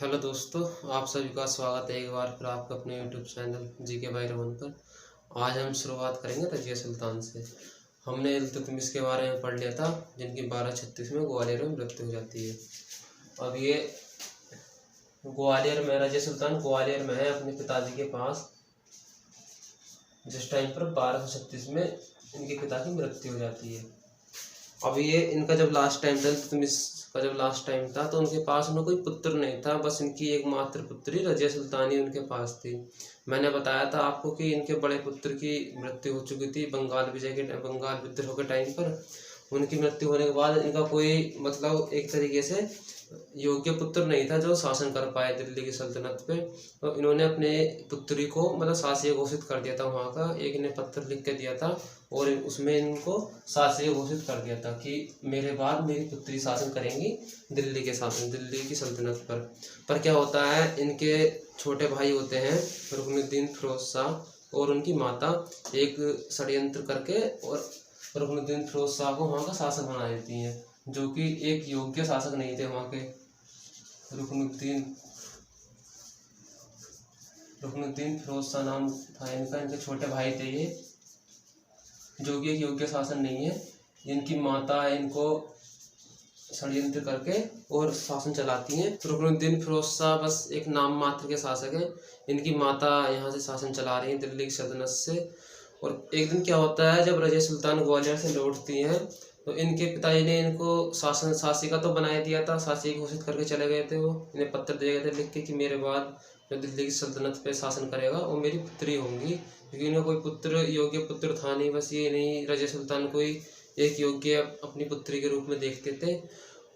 Hello दोस्तों, आप सभी का स्वागत है एक बार फिर आपका अपने YouTube channel GK by Raman पर। आज हम शुरुआत करेंगे रजिया सुल्तान से। हमने इल्तुतमिश के बारे में पढ़ लिया था, जिनकी 1236 में ग्वालियर में मृत्यु हो जाती है। अब ये ग्वालियर में रजिया सुल्तान ग्वालियर में है अपने पिताजी के पास, जिस टाइम पर 1236 में इनके पिता की मृत्यु हो जाती है। अब ये इनका जब लास्ट टाइम था, इल्तुतमिश का जब लास्ट टाइम था, तो उनके पास उन्हें कोई पुत्र नहीं था, बस इनकी एकमात्र पुत्री रजिया सुल्तानी उनके पास थी। मैंने बताया था आपको कि इनके बड़े पुत्र की मृत्यु हो चुकी थी बंगाल विद्रोह के टाइम पर। उनकी मृत्यु होने के बाद इनका कोई मतलब एक तरीके से योग्य पुत्र नहीं था जो शासन कर पाए दिल्ली की सल्तनत पे। तो इन्होंने अपने पुत्री को मतलब शासकीय घोषित कर दिया था। वहाँ का एक ने पत्र लिख के दिया था और उसमें इनको शासकीय घोषित कर दिया था कि मेरे बाद मेरी पुत्री शासन करेंगी दिल्ली की सल्तनत पर क्या होता है, इनके छोटे भाई होते हैं रुकनुद्दीन फिरोज शाह और उनकी माता एक षड्यंत्र करके और रुकनुद्दीन फिरोज शाह को वहाँ का शासक बना देती हैं, जो कि एक योग्य शासक नहीं थे वहाँ के। रुकनुद्दीन फिरोज शाह नाम था इनका, इनके छोटे भाई थे ये, जो कि एक योग्य शासन नहीं है। इनकी माता इनको षड्यंत्र करके और शासन चलाती हैं। रुकनुद्दीन फिरोज शाह बस एक नाम मात्र के शासक हैं। इनकी माता यहाँ से शासन चला रही हैं दिल्ली की सल्तनत से। और एक दिन क्या होता है, जब रजिया सुल्तान ग्वालियर से लौटती हैं तो इनके पिताजी ने इनको शासिका तो बना दिया था, शासिका घोषित करके चले गए थे। वो इन्हें पत्र दिए गए थे लिख के कि मेरे बाद जो दिल्ली की सल्तनत पे शासन करेगा वो मेरी पुत्री होंगी, क्योंकि इनका कोई योग्य पुत्र था नहीं। बस ये नहीं, रजिया सुल्तान को ही एक योग्य अपनी पुत्री के रूप में देखते थे।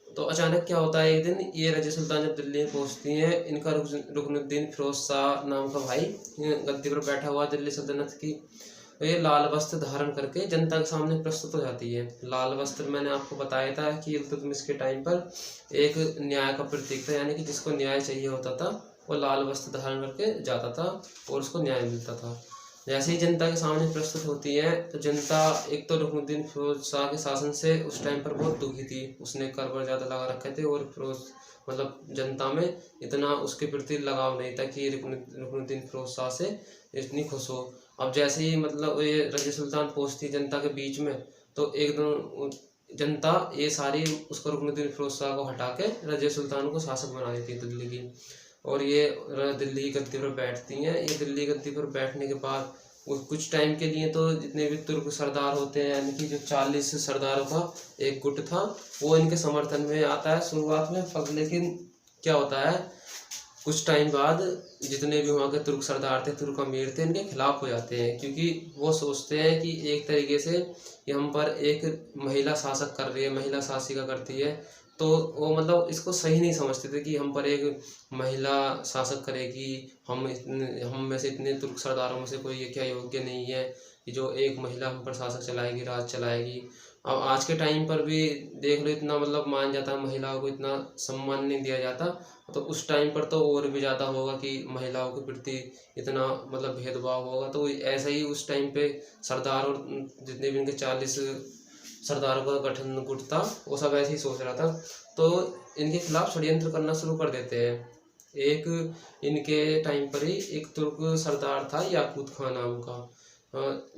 तो अचानक क्या होता है, एक दिन ये रजिया सुल्तान जब दिल्ली में पहुंचती हैं, इनका रुकनुद्दीन फिरोज शाह नाम का भाई गद्दी पर बैठा हुआ दिल्ली सल्तनत की। तो ये लाल वस्त्र धारण करके जनता के सामने प्रस्तुत हो जाती है। लाल वस्त्र मैंने आपको बताया था कि इल्तुतमिश के टाइम पर एक न्याय का प्रतीक था, यानी कि जिसको न्याय चाहिए होता था वो लाल वस्त्र धारण करके जाता था और उसको न्याय मिलता था। जैसे ही जनता के सामने प्रस्तुत होती है तो जनता एक तो रुकनुद्दीन फिरोज शाह के शासन से उस टाइम पर बहुत दुखी थी। उसने कर वर ज़्यादा लगा रखे थे और जनता में इतना उसके प्रति लगाव नहीं था कि रुकनुद्दीन फिरोज शाह से इतनी खुश हो। अब जैसे ही ये रजिया सुल्तान पहुंचती जनता के बीच में, तो एकदम जनता ये सारी उसको रुकनुद्दीन फिरोज शाह को हटा के रजिया सुल्तान को शासक बना देती है दिल्ली की। और ये दिल्ली की गद्दी पर बैठती हैं। ये दिल्ली की गद्दी पर बैठने के बाद कुछ टाइम के लिए तो जितने भी तुर्क सरदार होते हैं, यानी कि जो 40 सरदारों का एक गुट था, वो इनके समर्थन में आता है शुरुआत में। पर लेकिन क्या होता है, कुछ टाइम बाद जितने भी वहाँ के तुर्क सरदार थे, तुर्क अमीर थे, इनके खिलाफ हो जाते हैं, क्योंकि वो सोचते हैं कि एक तरीके से ये हम पर एक महिला शासक कर रही है, महिला शासिका करती है। तो वो इसको सही नहीं समझते थे कि हम पर एक महिला शासक करेगी। हम में से इतने तुर्क सरदारों में से कोई ये क्या योग्य नहीं है कि जो एक महिला हम पर शासक चलाएगी, राज चलाएगी। अब आज के टाइम पर भी देख लो, इतना मान जाता है, महिलाओं को इतना सम्मान नहीं दिया जाता। तो उस टाइम पर तो और भी ज़्यादा होगा कि महिलाओं के प्रति इतना भेदभाव होगा। तो ऐसा ही उस टाइम पे सरदार और जितने भी इनके 40 सरदारों का गठन गुट था, वो सब ऐसे ही सोच रहा था। तो इनके खिलाफ षड्यंत्र करना शुरू कर देते हैं। एक इनके टाइम पर ही एक तुर्क सरदार था याकूत खान नाम का,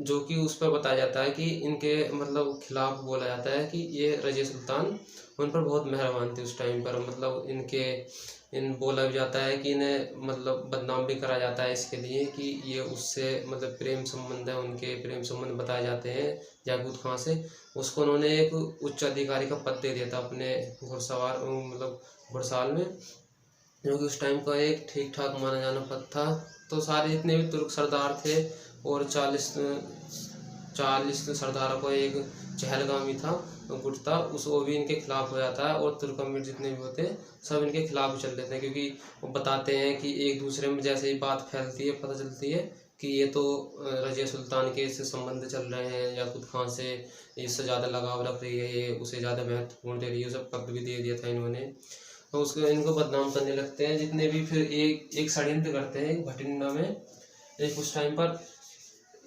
जो कि उस पर बताया जाता है कि इनके खिलाफ बोला जाता है कि ये रजिया सुल्तान उन पर बहुत मेहरबान थी उस टाइम पर। बोला भी जाता है कि इन्हें बदनाम भी करा जाता है इसके लिए कि ये उससे प्रेम संबंध है, उनके प्रेम संबंध बताए जाते हैं याकूत खां से। उसको उन्होंने एक उच्च अधिकारी का पद दे दिया था अपने घुड़साल में, जो कि उस टाइम का एक ठीक ठाक माना जाना पद था। तो सारे जितने भी तुर्क सरदार थे और 40 सरदारों को एक चहलगामी था गुट था, वो भी इनके खिलाफ हो जाता है। और तुर्क अमीर जितने भी होते हैं सब इनके खिलाफ भी चल देते हैं, क्योंकि वो बताते हैं कि एक दूसरे में जैसे ही बात फैलती है, पता चलती है कि ये तो रजिया सुल्तान के इससे संबंध चल रहे हैं, याकूत खान से इससे ज़्यादा लगाव रख रही है, ये उसे ज़्यादा महत्वपूर्ण दे रही है। सब पद भी दे दिया था इन्होंने। तो उसको इनको बदनाम करने लगते हैं जितने भी। फिर एक षड्यंत्र करते हैं भटिंडा में। एक उस टाइम पर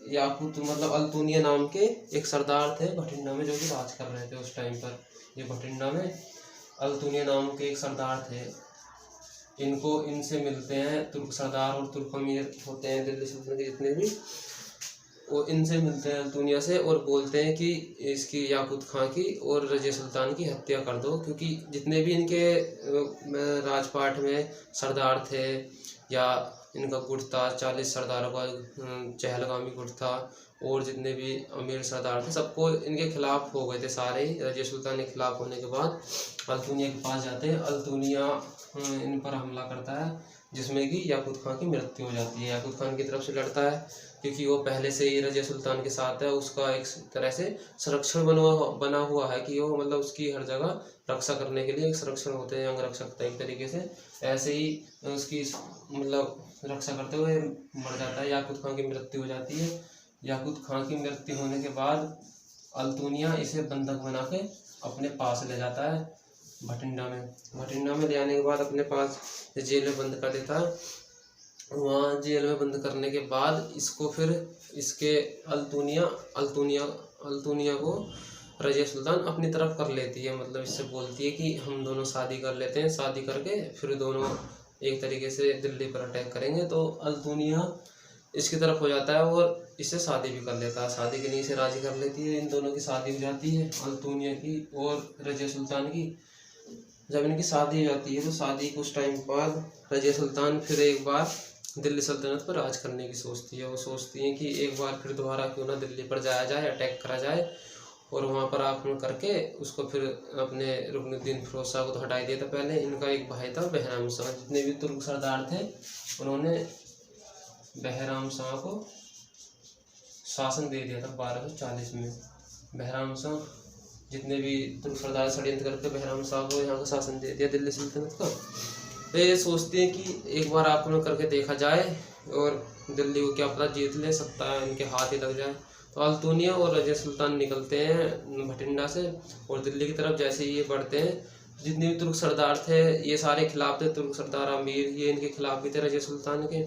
याकूत अल्तुनिया नाम के एक सरदार थे भटिंडा में, जो कि राज कर रहे थे उस टाइम पर। ये भटिंडा में अल्तुनिया नाम के एक सरदार थे, इनको इनसे मिलते हैं तुर्क सरदार और तुर्क अमीर होते हैं दिल्ली सल्तनत के जितने भी, वो इनसे मिलते हैं अल्तुनिया से और बोलते हैं कि इसकी याकूत खां की और रजिया सुल्तान की हत्या कर दो, क्योंकि जितने भी इनके राजपाट में सरदार थे या इनका गुट था, 40 सरदारों का चहलगामी गुट था, और जितने भी अमीर सरदार थे सबको इनके खिलाफ हो गए थे सारे ही। रजिया सुल्तान के खिलाफ होने के बाद अल्तुनिया के पास जाते हैं, अल्तुनिया इन पर हमला करता है, जिसमें कि याकूत खां की मृत्यु हो जाती है। याकूत खान की तरफ से लड़ता है क्योंकि वो पहले से ही रजिया सुल्तान के साथ है, उसका एक तरह से संरक्षण बना हुआ है कि वो मतलब उसकी हर जगह रक्षा करने के लिए एक संरक्षण होते हैं, अंगरक्षक एक तरीके से, ऐसे ही उसकी मतलब रक्षा करते हुए मर जाता है। याकूत खां की मृत्यु हो जाती है। याकूत खां की मृत्यु होने के बाद अल्तुनिया इसे बंधक बना के अपने पास ले जाता है भटिंडा में। भटिंडा में ले आने के बाद अपने पास जेल में बंद कर देता है। वहाँ जेल में बंद करने के बाद इसको फिर इसके अल्तुनिया को रजिया सुल्तान अपनी तरफ कर लेती है, मतलब इससे बोलती है कि हम दोनों शादी कर लेते हैं, शादी करके फिर दोनों एक तरीके से दिल्ली पर अटैक करेंगे। तो अल्तुनिया इसकी तरफ हो जाता है और इससे शादी भी कर लेता है, शादी के लिए इसे राजी कर लेती है। इन दोनों की शादी हो जाती है, अल्तुनिया की और रजिया सुल्तान की। जब इनकी शादी हो जाती है तो शादी कुछ टाइम बाद रजिया सुल्तान फिर एक बार दिल्ली सल्तनत पर राज करने की सोचती है। वो सोचती है कि एक बार फिर दोबारा क्यों ना दिल्ली पर जाया जाए, अटैक करा जाए और वहाँ पर आक्रमण करके उसको फिर अपने रुकनुद्दीन फिरोज शाह को तो हटाई दिया था पहले। इनका एक भाई था बहराम शाह, जितने भी तुर्क सरदार थे उन्होंने बहराम शाह को शासन दे दिया था 1240 में। बहराम शाह जितने भी तुर्क सरदार षड्यंत्र करके बहराम शाह को यहाँ का शासन दे दिया दिल्ली सल्तनत का। वे ये सोचते हैं कि एक बार आक्रमण करके देखा जाए और दिल्ली को क्या पता जीत ले, सत्ता इनके हाथ ही लग जाए। तो अल्तुनिया और रजिया सुल्तान निकलते हैं भटिंडा से और दिल्ली की तरफ जैसे ही ये बढ़ते हैं, जितने भी तुर्क सरदार थे ये सारे खिलाफ थे। तुर्क सरदार अमीर ये इनके खिलाफ भी थे रजिया सुल्तान के।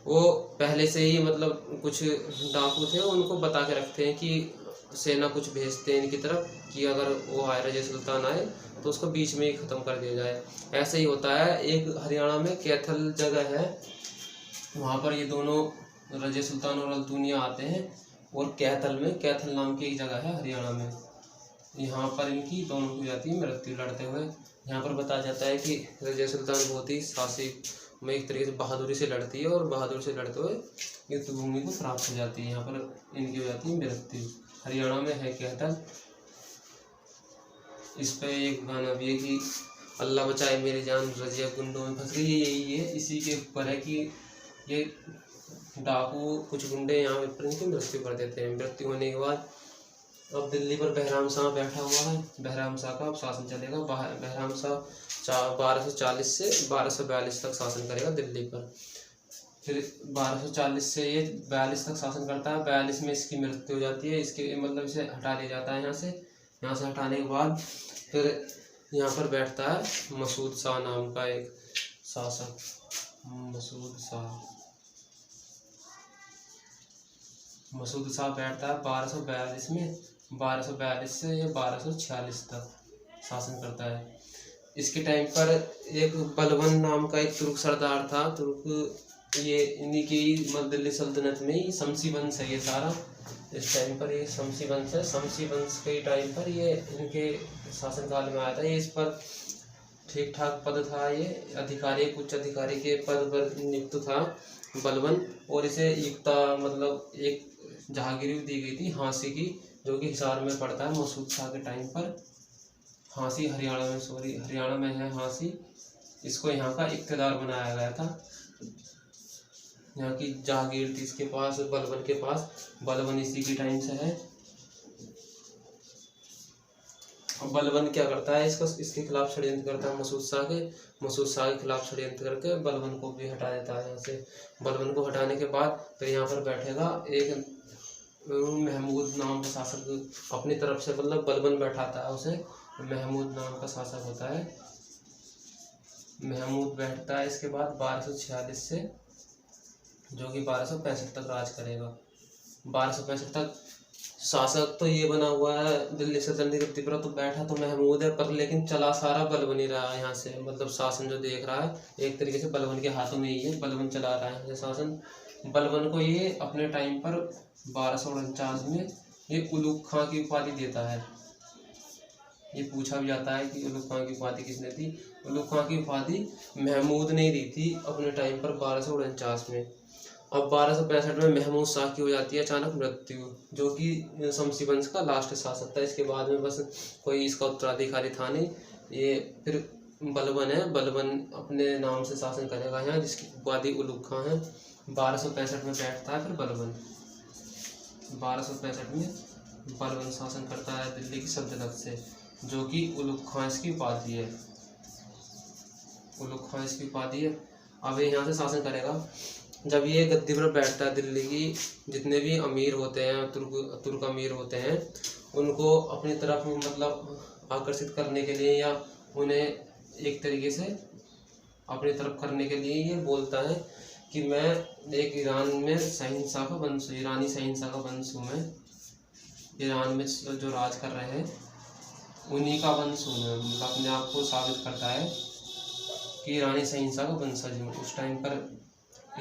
वो पहले से ही मतलब कुछ डाकू थे, उनको बता के रखते हैं कि सेना कुछ भेजते हैं इनकी तरफ कि अगर वो आए रजिया सुल्तान आए तो उसको बीच में ही ख़त्म कर दिया जाए। ऐसे ही होता है। एक हरियाणा में कैथल जगह है, वहाँ पर ये दोनों रजिया सुल्तान और अल्तुनिया आते हैं और कैथल नाम की एक जगह है हरियाणा में, यहाँ पर इनकी दोनों की जाती है मृत्यु लड़ते हुए। यहाँ पर बताया जाता है कि रजिया सुल्तान बहुत ही साहसिक में एक तरीके से बहादुरी से लड़ती है और बहादुरी से लड़ते हुए युद्ध भूमि को प्राप्त हो जाती है। यहाँ पर इनकी हो जाती है मृत्यु। हरियाणा में है कैथल। इस पे एक गाना भी है कि अल्लाह बचाए मेरी जान रजिया गुंडों में फंस गई। यही है, इसी के ऊपर है कि ये डाकू कुछ गुंडे यहाँ पर इनकी मृत्यु कर देते हैं। मृत्यु होने के बाद अब दिल्ली पर बहराम शाह बैठा हुआ है। बहराम शाह का अब शासन चलेगा। बहराम शाह 1240 से 1242 तक शासन करेगा दिल्ली पर। फिर 1240 से ये 42 तक शासन करता है। 42 में इसकी मृत्यु हो जाती है। इसके मतलब इसे हटा दिया जाता है यहाँ से। यहाँ से हटाने के बाद फिर यहाँ पर बैठता है मसूद शाह नाम का एक शासक। मसूद शाह बैठता है 1242 में। 1242 से ये 1246 तक शासन करता है। इसके टाइम पर एक बलबन नाम का एक तुर्क सरदार था। तुर्क ये इन्हीं की मध्य दिल्ली सल्तनत में ही शमसी वंश है ये सारा। इस टाइम पर ये शमसी वंश है। शमसी वंश के टाइम पर ये इनके शासनकाल में आया था। ये इस पर ठीक ठाक पद था। ये अधिकारी उच्च अधिकारी के पद पर नियुक्त था बलबन। और इसे युक्ता मतलब एक जहागिरी दी गई थी हाँसी की, जो कि हिसार में पड़ता है मसूद शाह के टाइम पर। हाँसी हरियाणा में है हाँसी। इसको यहाँ का इक्तेदार बनाया गया था। यहाँ की जहागीर थी इसके पास, बलबन के पास। बलबन इसी के टाइम से है। अब बलबन क्या करता है, इसके खिलाफ षड्यंत्र करता है मसूद शाह के खिलाफ षड्यंत्र करके बलबन को भी हटा देता है यहाँ से। बलबन को हटाने के बाद फिर यहाँ पर बैठेगा एक महमूद नाम का शासक अपनी तरफ से, मतलब बलबन बैठाता है उसे। महमूद नाम का शासक होता है। महमूद बैठता है इसके बाद 1246 से, जो कि 1265 तक राज करेगा। 1265 तक शासक तो ये बना हुआ है दिल्ली सल्तनत की गद्दी पर, तो बैठा तो महमूद है, पर लेकिन चला सारा बलबन ही रहा है यहाँ से। मतलब शासन जो देख रहा है एक तरीके से बलबन के हाथों में ही है, बलबन चला रहा है शासन। बलबन को ये अपने टाइम पर 1249 में ये उलूग खां की उपाधि देता है। ये पूछा भी जाता है कि उलूग खां की उपाधि किसने दी। उलूग खां की उपाधि महमूद ने दी थी अपने टाइम पर 1249 में। अब 1265 में महमूद शाह की हो जाती है अचानक मृत्यु, जो कि शमसी वंश का लास्ट शासक था। इसके बाद में बस कोई इसका उत्तराधिकारी था नहीं। ये फिर बलबन है, बलबन अपने नाम से शासन करेगा यहाँ, जिसकी उपाधि उलूग खां है। 1265 में बैठता है फिर बलबन। 1265 में बलबन शासन करता है दिल्ली की सल्तनत से, जो कि उलूग खां इसकी उपाधि है। उलूग खां इसकी उपाधि है। अब ये यहाँ से शासन करेगा। जब ये गद्दी पर बैठता है, दिल्ली की जितने भी अमीर होते हैं, तुर्क अमीर होते हैं, उनको अपनी तरफ मतलब आकर्षित करने के लिए या उन्हें एक तरीके से अपनी तरफ करने के लिए ये बोलता है कि मैं एक ईरान में शहंशाह का वंश, ईरानी शहंशाह का वंश हूँ। मैं ईरान में जो राज कर रहे हैं उन्हीं का वंश हूँ मैं। मतलब अपने आप को साबित करता है कि ईरानी शहंशाह का वंशज हूँ। उस टाइम पर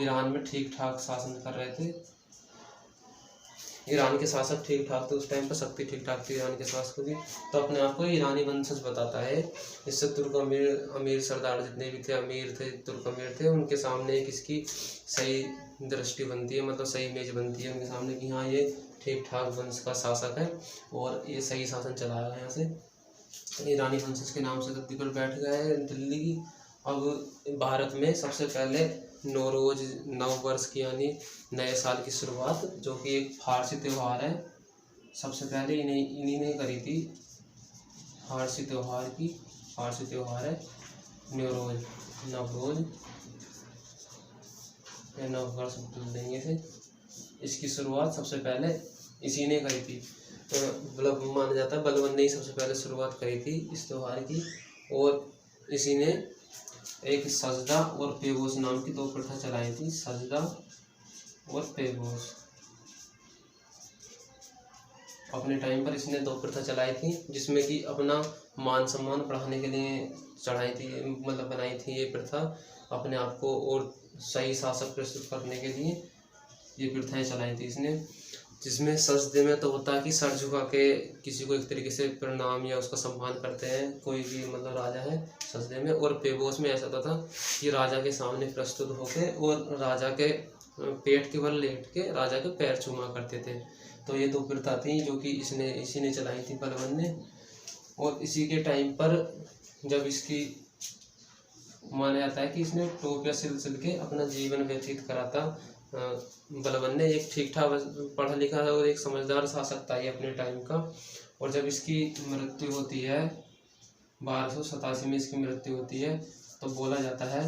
ईरान में ठीक ठाक शासन कर रहे थे, ईरान के शासक ठीक ठाक थे उस टाइम पर, शक्ति ठीक ठाक थी ईरान के शासकों की। तो अपने आप को ईरानी वंशज बताता है। इससे तुर्क अमीर सरदार जितने भी थे, अमीर थे, तुर्क अमीर थे, उनके सामने एक इसकी सही दृष्टि बनती है, मतलब सही इमेज बनती है उनके सामने कि हाँ ये ठीक ठाक वंश का शासक है और ये सही शासन चलाएगा। यहाँ से ईरानी वंशज के नाम से गद्दी पर बैठ गए हैं दिल्ली की। अब भारत में सबसे पहले नौरोज, नव वर्ष की यानी नए साल की शुरुआत, जो कि एक फारसी त्यौहार है, सबसे पहले इन्हीं ने करी थी। फारसी त्यौहार है नौरोज, नवरोज या नव वर्ष बोल देंगे इसे। इसकी शुरुआत सबसे पहले इसी ने करी थी। मतलब माना जाता है बलबन ने ही सबसे पहले शुरुआत करी थी इस त्यौहार की। और इसी ने एक सजदा और पेगोस नाम की दो प्रथा चलाई थी। सजदा और पेगोस अपने टाइम पर इसने दो प्रथा चलाई थी, जिसमें कि अपना मान सम्मान बढ़ाने के लिए चढ़ाई थी, मतलब बनाई थी ये प्रथा अपने आप को और सही शासक प्रस्तुत करने के लिए ये प्रथाएं चलाई थी इसने। जिसमें सजदे में तो होता है कि सर झुका के किसी को एक तरीके से प्रणाम या उसका सम्मान करते हैं, कोई भी मतलब राजा है सजदे में। और पेगोस में ऐसा होता था कि राजा के सामने प्रस्तुत होके और राजा के पेट के बल लेट के राजा के पैर चूमा करते थे। तो ये दो प्रथा थी जो कि इसी ने चलाई थी बलबन ने। और इसी के टाइम पर जब इसकी माना जाता है कि इसने टोपिया सिल के अपना जीवन व्यतीत करा था। बलबन ने एक ठीक ठाक पढ़ा लिखा और एक समझदार शासक था ये अपने टाइम का। और जब इसकी मृत्यु होती है 1287 में इसकी मृत्यु होती है, तो बोला जाता है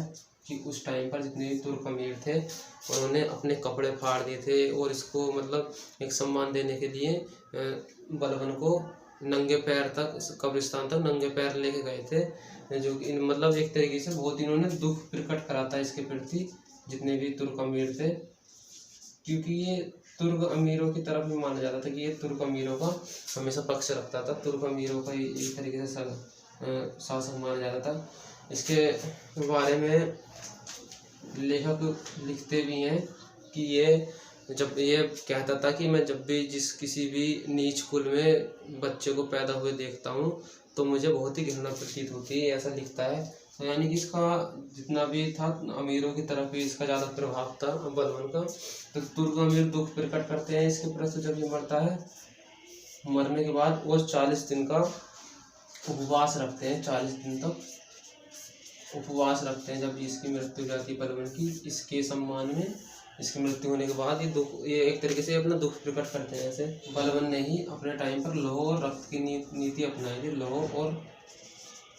कि उस टाइम पर जितने भी तुर्क अमीर थे उन्होंने अपने कपड़े फाड़ दिए थे और इसको मतलब एक सम्मान देने के लिए बलबन को नंगे पैर तक, कब्रिस्तान तक नंगे पैर लेके गए थे। जो कि मतलब एक तरीके से बहुत इन्होंने दुख प्रकट करा था इसके प्रति जितने भी तुर्क अमीर थे, क्योंकि ये तुर्क अमीरों की तरफ भी माना जाता था कि ये तुर्क अमीरों का हमेशा पक्ष रखता था। तुर्क अमीरों का एक तरीके से शासक माना जाता था। इसके बारे में लेखक लिखते भी हैं कि ये जब ये कहता था कि मैं जब भी किसी भी नीच कुल में बच्चे को पैदा हुए देखता हूँ तो मुझे बहुत ही घृणा प्रतीत होती है, ऐसा लिखता है। तो यानी कि इसका जितना भी था अमीरों की तरफ भी इसका ज़्यादा प्रभाव था बलबन का। तो तुर्क अमीर दुख प्रकट करते हैं इसके प्रति जब ये मरता है। मरने के बाद वो 40 दिन का उपवास रखते हैं, 40 दिन तक उपवास रखते हैं जब इसकी मृत्यु हो जाती है बलबन की। इसके सम्मान में इसकी मृत्यु होने के बाद ये एक तरीके से अपना दुख प्रकट करते हैं। ऐसे बलबन ने ही अपने टाइम पर लौह और रक्त की नीति अपनाई थी। लौह और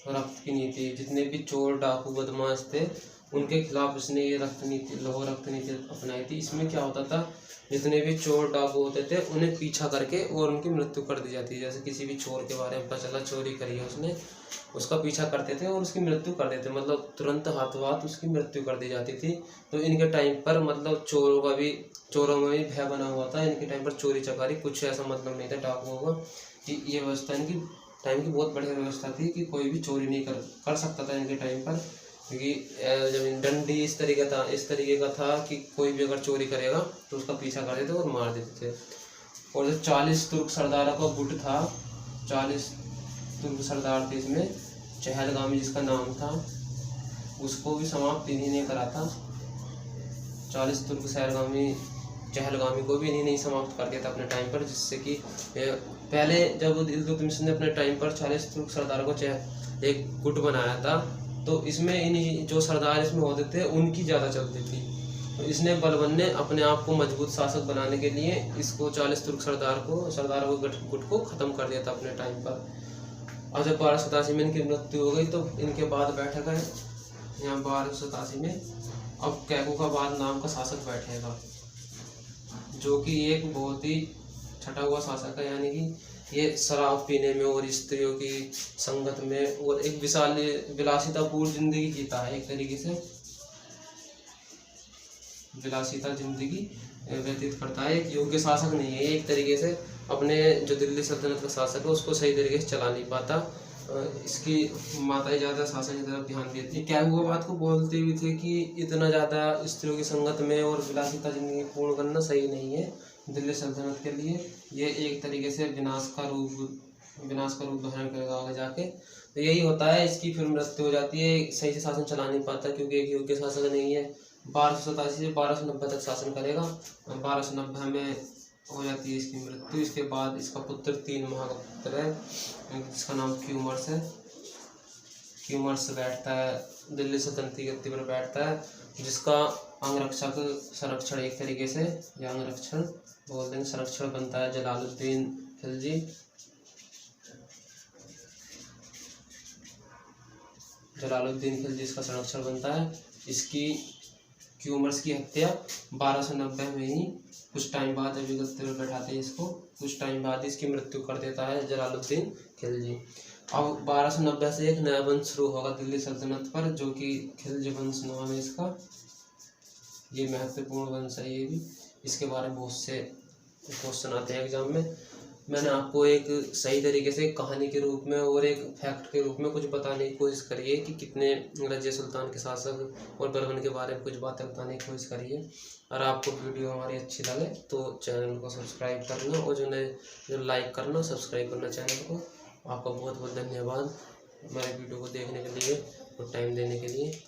रक्त की नीति, जितने भी चोर डाकू बदमाश थे उनके खिलाफ इसने ये रक्त नीति, लौह रक्त नीति अपनाई थी। इसमें क्या होता था, जितने भी चोर डाकू होते थे उन्हें पीछा करके और उनकी मृत्यु कर दी जाती है। जैसे किसी भी चोर के बारे में पता चला चोरी करी है उसने, उसका पीछा करते थे और उसकी मृत्यु कर देते, मतलब तुरंत हाथों हाथ उसकी मृत्यु कर दी जाती थी। तो इनके टाइम पर मतलब चोरों में भी भय बना हुआ था। इनके टाइम पर चोरी चकारी कुछ ऐसा मतलब नहीं था डाकुओं का, कि ये व्यवस्था इनकी टाइम की बहुत बढ़िया व्यवस्था थी कि कोई भी चोरी नहीं कर सकता था इनके टाइम पर, क्योंकि जब डंडी इस तरीके का था कि कोई भी अगर चोरी करेगा तो उसका पीछा कर देते और मार देते थे। और जो 40 तुर्क सरदारों का गुट था, 40 तुर्क सरदार थे इसमें, चहलगामी जिसका नाम था, उसको भी समाप्त इन्हीं ने करा था। 40 तुर्क चहलगामी को भी इन्हीं ने समाप्त कर दिया था अपने टाइम पर, जिससे कि पहले जब इल्तुतमिश ने अपने टाइम पर 40 तुर्क सरदारों को एक गुट बनाया था, तो इसमें इन्हीं जो सरदार इसमें होते थे उनकी ज़्यादा चलती थी। तो इसने बलबन ने अपने आप को मजबूत शासक बनाने के लिए इसको 40 तुर्क सरदारों के गुट को ख़त्म कर दिया था अपने टाइम पर। और जब 1287 में इनकी मृत्यु हो गई तो इनके बाद बैठेगा यहाँ 1287 में अब कैकूबाद नाम का शासक बैठेगा, जो कि एक बहुत ही छटा हुआ शासक है। यानी कि ये शराब पीने में और स्त्रियों की संगत में और एक विलासितापूर्ण जिंदगी जीता है, एक तरीके से विलासिता जिंदगी व्यतीत करता है। एक योग्य शासक नहीं है, एक तरीके से अपने जो दिल्ली सल्तनत का शासक है उसको सही तरीके से चला नहीं पाता। इसकी माताएं ज़्यादा शासन की तरफ ध्यान देती है। क्या हुआ बात को बोलते भी थे कि इतना ज़्यादा स्त्रियों की संगत में और विलासिता जिंदगी पूर्ण करना सही नहीं है दिल्ली सल्तनत के लिए। ये एक तरीके से विनाश का रूप धारण करेगा आगे जाके। तो यही होता है, इसकी फिर मृत्यु हो जाती है, सही से शासन चला नहीं पाता क्योंकि एक योग्य शासक नहीं है। 1287 से 1290 तक शासन करेगा, 1290 में हो जाती है इसकी मृत्यु। इसके बाद इसका पुत्र 3 माह का पुत्र है जिसका नाम क्यूमर्स है। क्यूमर्स बैठता है दिल्ली सल्तनत की गद्दी पर बैठता है, जिसका अंगरक्षक संरक्षण एक तरीके से या अंगरक्षण बोल देंगे, संरक्षण बनता है जलालुद्दीन खिलजी। जलालुद्दीन खिलजी इसका संरक्षण बनता है। इसकी क्यूमर्स की हत्या 1290 में ही कुछ टाइम बाद जब गद्दी पर बैठाते हैं इसको, कुछ टाइम बाद इसकी मृत्यु कर देता है जलालुद्दीन खिलजी। अब 1290 से एक नया वंश शुरू होगा दिल्ली सल्तनत पर, जो कि खिलजी वंश नाम है इसका। ये महत्वपूर्ण वंश है ये भी, इसके बारे में बहुत से क्वेश्चन आते हैं एग्जाम में। मैंने आपको एक सही तरीके से कहानी के रूप में और एक फैक्ट के रूप में कुछ बताने की कोशिश करी है कि कितने रजिया सुल्तान के शासक और बलबन के बारे में कुछ बातें बताने की कोशिश करी है। और आपको वीडियो हमारी अच्छी लगे तो चैनल को सब्सक्राइब करना और जो लाइक करना, सब्सक्राइब करना चैनल को। आपका बहुत बहुत धन्यवाद हमारे वीडियो को देखने के लिए और टाइम देने के लिए।